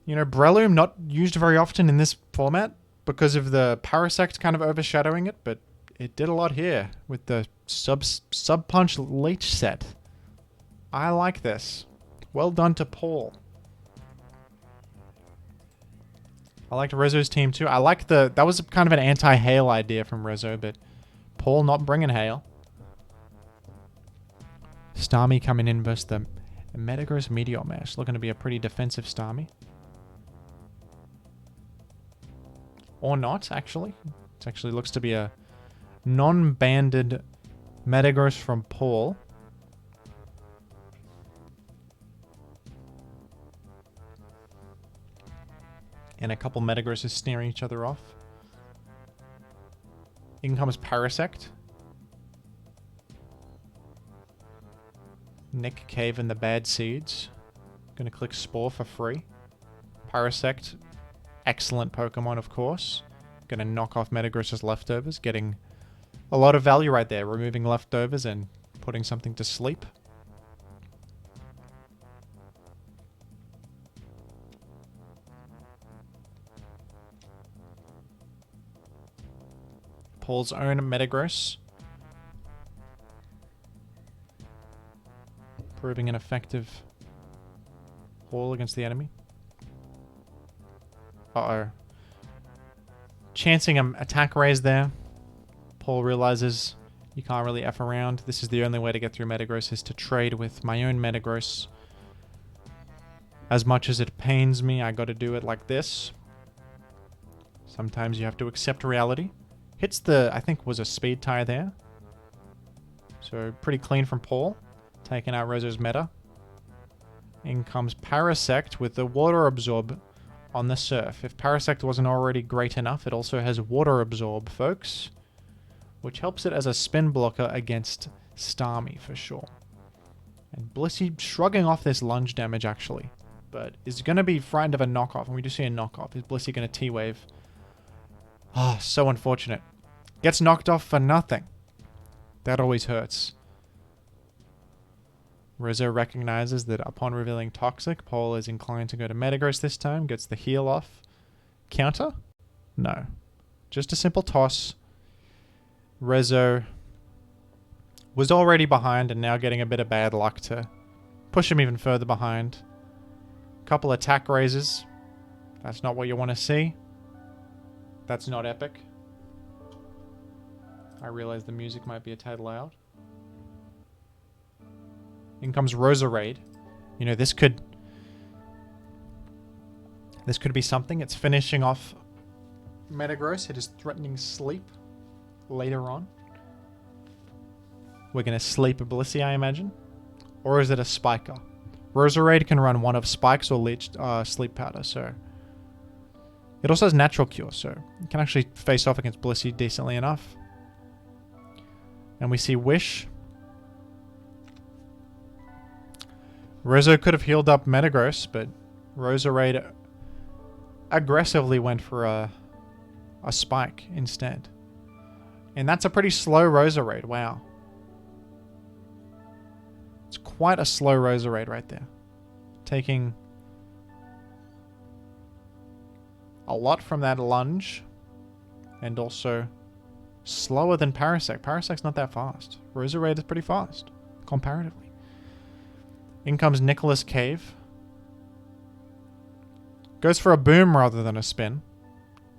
You know, Breloom not used very often in this format because of the Parasect kind of overshadowing it, but it did a lot here with the sub-punch leech set. I like this. Well done to Paul. I liked Rezzo's team too. I like that was kind of an anti-hail idea from Rezzo, but Paul not bringing hail. Starmie coming in versus the Metagross Meteor Mash. Looking to be a pretty defensive Starmie. Or not, actually. It actually looks to be a non-banded Metagross from Paul. And a couple Metagrosses staring each other off. In comes Parasect. Nick Cave and the Bad Seeds. Gonna click Spore for free. Parasect. Excellent Pokemon, of course. Gonna knock off Metagross's leftovers. Getting a lot of value right there. Removing leftovers and putting something to sleep. Paul's own Metagross. Proving an effective Paul against the enemy. Uh-oh. Chancing an attack raise there. Paul realizes you can't really F around. This is the only way to get through Metagross is to trade with my own Metagross. As much as it pains me, I gotta do it like this. Sometimes you have to accept reality. Hits the, I think, was a speed tie there. So pretty clean from Paul. Taking out Rezzo's meta. In comes Parasect with the Water Absorb on the Surf. If Parasect wasn't already great enough, it also has Water Absorb, folks. Which helps it as a spin blocker against Starmie for sure. And Blissey shrugging off this lunge damage actually. But is going to be frightened of a knockoff. And we do see a knockoff. Is Blissey going to T-Wave? Oh, so unfortunate. Gets knocked off for nothing. That always hurts. Rezzo recognizes that upon revealing Toxic, Paul is inclined to go to Metagross this time. Gets the heal off. Counter? No. Just a simple toss. Rezzo was already behind and now getting a bit of bad luck to push him even further behind. Couple attack raises. That's not what you want to see. That's not epic. I realize the music might be a tad loud. In comes Roserade. You know, this could be something. It's finishing off Metagross. It is threatening sleep later on. We're going to sleep a Blissey, I imagine. Or is it a Spiker? Roserade can run one of Spikes or Leech, Sleep Powder, so... It also has Natural Cure, so it can actually face off against Blissey decently enough. And we see Wish. Rezzo could have healed up Metagross, but Roserade aggressively went for a Spike instead. And that's a pretty slow Roserade, wow. It's quite a slow Roserade right there. Taking a lot from that lunge. And also slower than Parasect. Parasect's not that fast. Roserade is pretty fast, comparatively. In comes Nicholas Cave. Goes for a boom rather than a spin.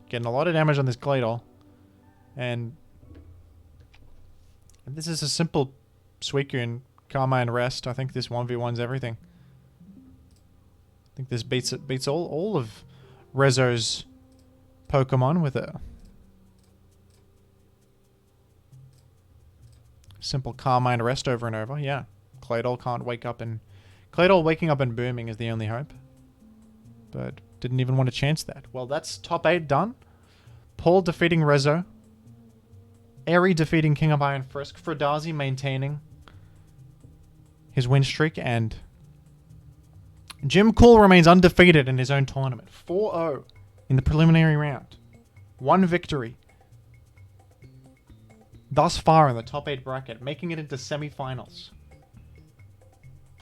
Getting a lot of damage on this Claydol. And this is a simple Suicune Carmine Rest. I think this 1v1's everything. I think this beats all of Rezzo's Pokemon with a simple Carmine Rest over and over. Yeah. Claydol can't wake up and... Claydol waking up and booming is the only hope. But didn't even want to chance that. Well, that's top 8 done. Paul defeating Rezzo. Erry defeating King of Iron Frisk. Fruhdazi maintaining his win streak. And JimCool remains undefeated in his own tournament. 4-0 in the preliminary round. 1 victory. Thus far in the top 8 bracket, making it into semifinals.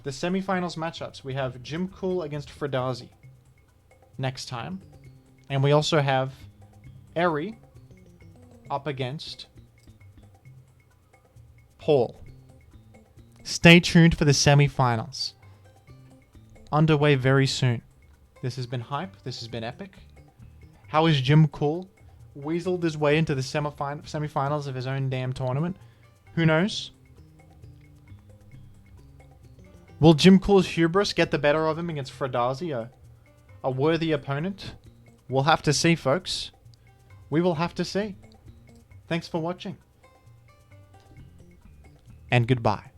The semifinals matchups, we have JimCool against Fruhdazi next time. And we also have Erry up against Paul. Stay tuned for the semifinals. Underway very soon. This has been hype. This has been epic. How is JimCool weaseled his way into the semifinals of his own damn tournament? Who knows? Will JimCool's hubris get the better of him against Fruhdazi, a worthy opponent? We'll have to see, folks. We will have to see. Thanks for watching. And goodbye.